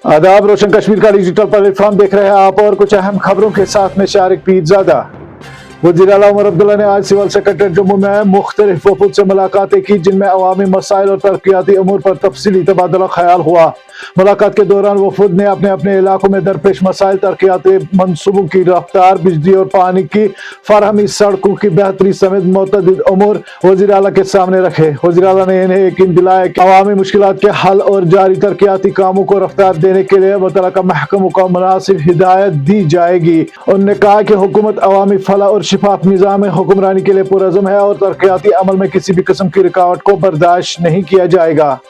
आदाब, रोशन कश्मीर का digital platform देख रहे हैं आप और कुछ अहम खबरों के साथ में शारिक पीरजादा। वज़ीर आला उमर अब्दुल्ला ने आज सिविल सेक्रेटरी जम्मू में मुख्तलिफ वफूद से मुलाकातें की, जिनमें अवामी मसाइल और तरक्याती अमूर पर तफसीली तबादला ख्याल हुआ। मुलाकात के दौरान वफूद ने अपने अपने इलाकों में दरपेश मसाइल, तरक्याती मनसूबों की रफ्तार, बिजली और पानी की फराहमी, सड़कों की बेहतरी समेत मुतअद्दिद अमूर वज़ीर आला के सामने रखे। वज़ीर आला ने इन्हें यकीन दिलाया कि अवामी मुश्किलात के हल और जारी तरक्याती कामों को रफ्तार देने के लिए मुतल्लिका महकमों को मुनासिब हिदायत दी जाएगी। उन्होंने कहा कि हुकूमत अवामी फलाह और शिफाफ निज़ाम हुक्मरानी के लिए पुरअज़्म है और तरक्याती अमल में किसी भी किस्म की रुकावट को बर्दाश्त नहीं किया जाएगा।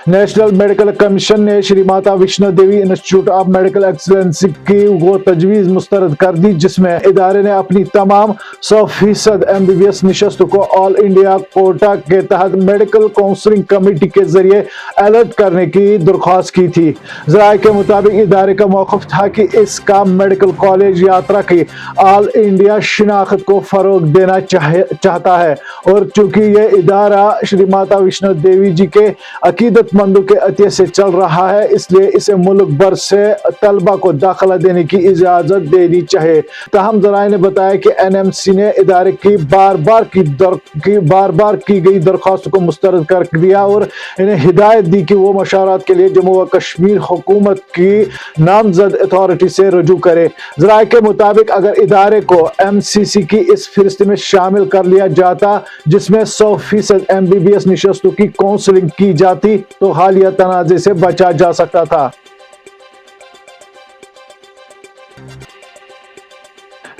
नेशनल मेडिकल कमीशन ने Shri Mata Vaishno Devi institute of medical excellence की वो तजवीज़ मुस्तरद कर दी, जिसमें इदारे ने अपनी तमाम 100% MBBS नशस्तों को ऑल इंडिया कोटा के तहत मेडिकल काउंसलिंग कमेटी के जरिए अलर्ट करने की दरख्वास्त की थी। ज़राए के मुताबिक इदारे का मौक़िफ़ था कि इसका मेडिकल कॉलेज यात्रा की ऑल इंडिया शिनाख्त को फ़रोग देना चाहता है, और चूँकि यह इदारा श्री माता वैष्णो देवी जी के अकीदत मंदों के अतिय से चल रहा है, इसलिए इसे मुल्क भर से तलबा को दाखिला देने की इजाजत देनी चाहिए। ताहम ज़राए ने बताया कि NMC ने इदारे की बार बार की गई दरख्वास्तों को मुस्तरद कर दिया और इन्हें हिदायत दी कि वो मशावरत के लिए जम्मू व कश्मीर हुकूमत की नामजद अथॉरिटी से रुजू करे। ज़राए के मुताबिक अगर इदारे को MCC की इस फहरिस्त में शामिल कर लिया जाता, जिसमें 100% MBBS नशस्तों की काउंसलिंग की जाती, तो हालिया तनाज़े से बचा जा सकता था।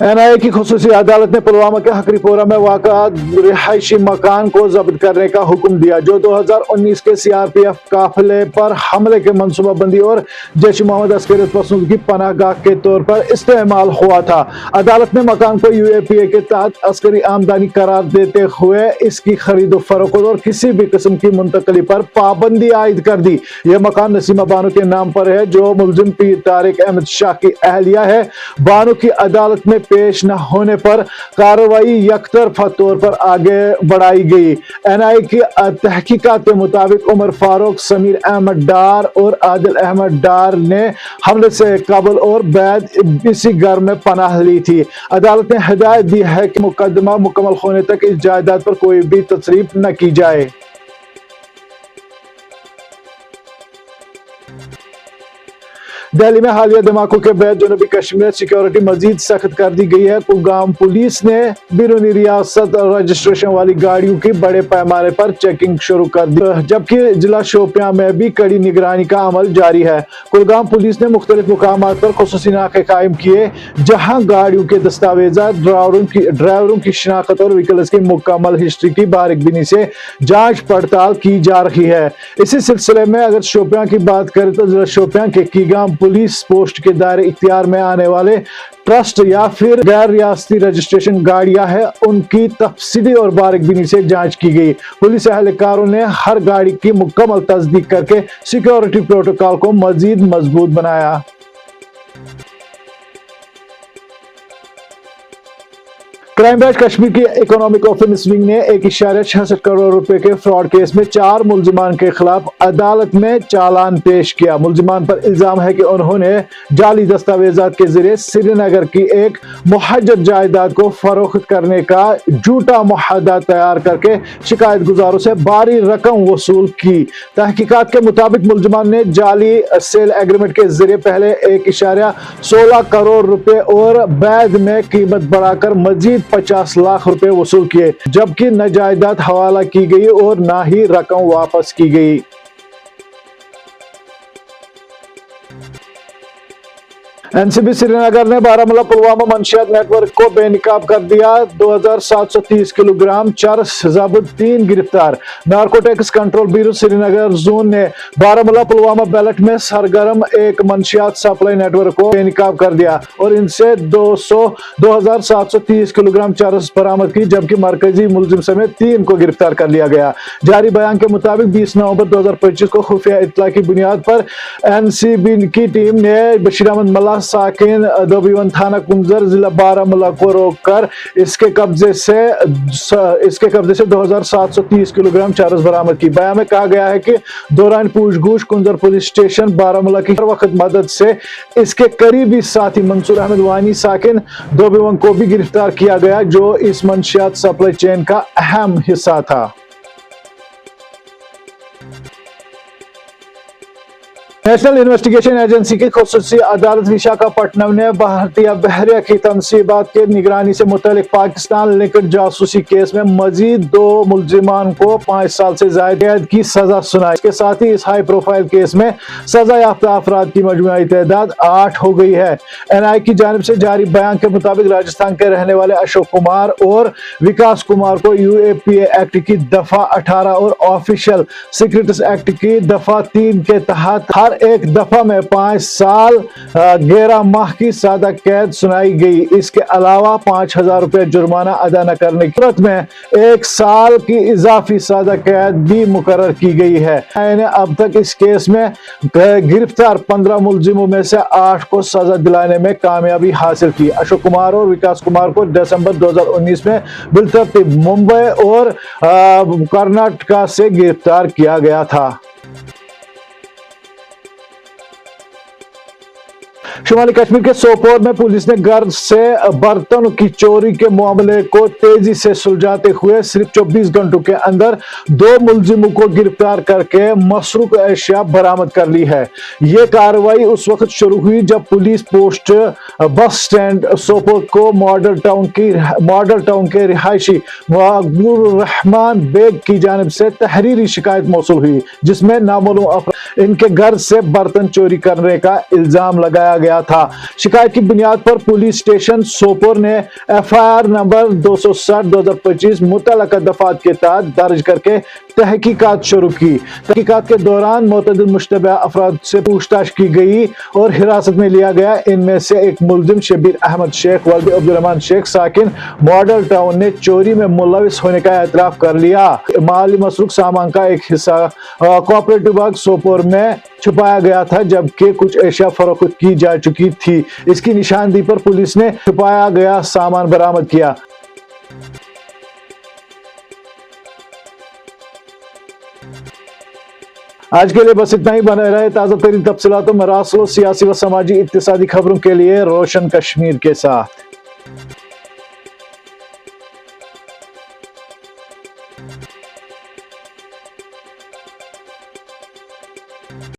NIA की खुसूसी अदालत ने पुलवामा के हकरीपोरा में वाक़ा रिहायशी मकान को जब्त करने का हुक्म दिया, जो 2019 के CRPF काफिले पर हमले के मनसूबाबंदी और जैश मोहम्मद अस्करी पसंद की पनाहगाह के तौर पर इस्तेमाल हुआ था। अदालत ने मकान को UAPA के तहत अस्करी आमदनी करार देते हुए इसकी खरीदो फरोख्त और किसी भी किस्म की मुंतकली पर पाबंदी आयद कर दी। यह मकान नसीमा बानो के नाम पर है, जो मुलजिम पीर तारिक अहमद शाह की अहलिया है। बानो की अदालत में पेश न होने पर कार्रवाई यकतरफा तौर पर आगे बढ़ाई गई। NIA की तहकीकात के मुताबिक उमर फारूक, समीर अहमद डार और आदिल अहमद डार ने हमले से कबल और बाद इसी घर में पनाह ली थी। अदालत ने हिदायत दी है कि मुकदमा मुकम्मल होने तक इस जायदाद पर कोई भी तसरीफ न की जाए। दिल्ली में हालिया धमाकों के बाद जनूबी कश्मीर में सिक्योरिटी मजीद सख्त कर दी गई है। कुलगाम पुलिस ने बैरूनी रियासत रजिस्ट्रेशन वाली गाड़ियों की बड़े पैमाने पर चेकिंग शुरू कर दी, जबकि जिला शोपियां में भी कड़ी निगरानी का अमल जारी है। कुलगाम पुलिस ने मुख्तलिफ मुकामात पर खुसूसी नाके कायम किए, जहां गाड़ियों के दस्तावेजात, ड्राइवरों की शिनाख्त और व्हीकल्स की मुकम्मल हिस्ट्री की बारीकबीनी से जांच पड़ताल की जा रही है। इसी सिलसिले में अगर शोपियां की बात करें तो जिला शोपियां के कीगाम पुलिस पोस्ट के दायरे इख्तियार में आने वाले ट्रस्ट या फिर गैर रियासती रजिस्ट्रेशन गाड़ियां हैं, उनकी तफसीली और बारीकबीनी से जांच की गई। पुलिस एहलकारों ने हर गाड़ी की मुकम्मल तस्दीक करके सिक्योरिटी प्रोटोकॉल को मजीद मजबूत बनाया। क्राइम ब्रांच कश्मीर की इकोनॉमिक ऑफेंस विंग ने 1.66 करोड़ रुपए के फ्रॉड केस में 4 मुलजिमान के खिलाफ अदालत में चालान पेश किया। मुलजिमान पर इल्जाम है कि उन्होंने जाली दस्तावेजात के जरिए श्रीनगर की एक मुहज्जर जायदाद को फरोख्त करने का झूठा मुआहदा तैयार करके शिकायत गुजारों से भारी रकम वसूल की। तहकीकात के मुताबिक मुलजिमान ने जाली सेल एग्रीमेंट के जरिए पहले 1.16 करोड़ रुपए और बाद में कीमत बढ़ाकर मजीद 50 लाख रुपए वसूल किए, जबकि न जायदाद हवाला की गई और न ही रकम वापस की गई। NCB श्रीनगर ने बारामूला पुलवामा मंशियात नेटवर्क को बेनकाब कर दिया। 2730 किलोग्राम चरस जब्त, 3 गिरफ्तार। Narcotics control bureau Srinagar zone ने बारामूला पुलवामा बेल्ट में सरगर्म एक मंशियात सप्लाई नेटवर्क को बेनकाब कर दिया और इनसे 2730 किलोग्राम चरस बरामद की, जबकि मरकजी मुलजिम समेत 3 को गिरफ्तार कर लिया गया। जारी बयान के मुताबिक 20 नवंबर 2025 को खुफिया इत्तला की बुनियाद पर NCB की टीम ने बशीर अहमद मल्ला साकिन दोबीवन थाना कुंजर जिला बारामूला को रोककर इसके कब्जे से 2730 किलोग्राम चरस बरामद की। बयान में कहा गया है कि दौरान पूछगछ कुंजर पुलिस स्टेशन बारामूला की हर वक्त मदद से इसके करीबी साथी मंसूर अहमद वानी साकिन दोबीवन को भी गिरफ्तार किया गया, जो इस मंशियात सप्लाई चेन का अहम हिस्सा था। नेशनल इन्वेस्टिगेशन एजेंसी की खुसूसी अदालत विशाखापट्टनम ने भारतीय बहरिया की तनसीबात के निगरानी से मुतल्लिक पाकिस्तान लिंक्ड जासूसी केस में मजीद 2 मुलजिमान को 5 साल से ज्यादा कैद की सजा सुनाई। इसके साथ ही इस हाई प्रोफाइल केस में सजा याफ्ता अफराद की मजमूई तादाद 8 हो गई है। NI की जानिब से जारी बयान के मुताबिक राजस्थान के रहने वाले अशोक कुमार और विकास कुमार को UAPA एक्ट की दफा 18 और ऑफिशियल सीक्रेट्स एक्ट की दफा 3 के तहत हर एक दफा में 5 साल 11 माह की सादा कैद सुनाई गई। इसके अलावा 5000 रुपए जुर्माना अदा न करने की सूरत में 1 साल की इजाफी सादा कैद भी मुकर्रर की गई है। ने अब तक इस केस में गिरफ्तार 15 मुलजिमों में से 8 को सजा दिलाने में कामयाबी हासिल की। अशोक कुमार और विकास कुमार को दिसंबर 2019 में बिलतरतीब मुंबई और कर्नाटका से गिरफ्तार किया गया था। शुमाली कश्मीर के सोपोर में पुलिस ने घर से बर्तनों की चोरी के मामले को तेजी से सुलझाते हुए सिर्फ 24 घंटों के अंदर 2 मुलजिमों को गिरफ्तार करके मसरूक अशिया बरामद कर ली है। यह कार्रवाई उस वक्त शुरू हुई जब police post bus stand Sopore को मॉडल टाउन के रिहायशी मकबूल रहमान बेग की जानिब से तहरीरी शिकायत मौसूल हुई, जिसमें नामालूम अफराद इनके घर से बर्तन चोरी करने का इल्जाम लगाया गया था। शिकायत की बुनियाद पर पुलिस स्टेशन सोपोर ने FIR नंबर 260/2025 मुतल्लिका दफात के तहत दर्ज करके तहकीकात शुरू की। तहकीकात के दौरान मुतअद्दिद मुश्तबह अफराद से पूछताछ की गई और हिरासत में लिया गया। इनमें से एक मुलजिम शबीर अहमद शेख वल्द अब्दुर्रहमान शेख साकिन मॉडल टाउन ने चोरी में मुलविस होने का एतराफ कर लिया। माली मसरूक सामान का एक हिस्सा कोऑपरेटिव बैंक सोपोर में छुपाया गया था, जबकि कुछ एशिया फरोख्त की जा चुकी थी। इसकी निशानदेही पर पुलिस ने छुपाया गया सामान बरामद किया। आज के लिए बस इतना ही। बने रहे ताज़ा तरीन तफसीलातों में, मरासलों, सियासी व समाजी इक्तिसादी खबरों के लिए रोशन कश्मीर के साथ।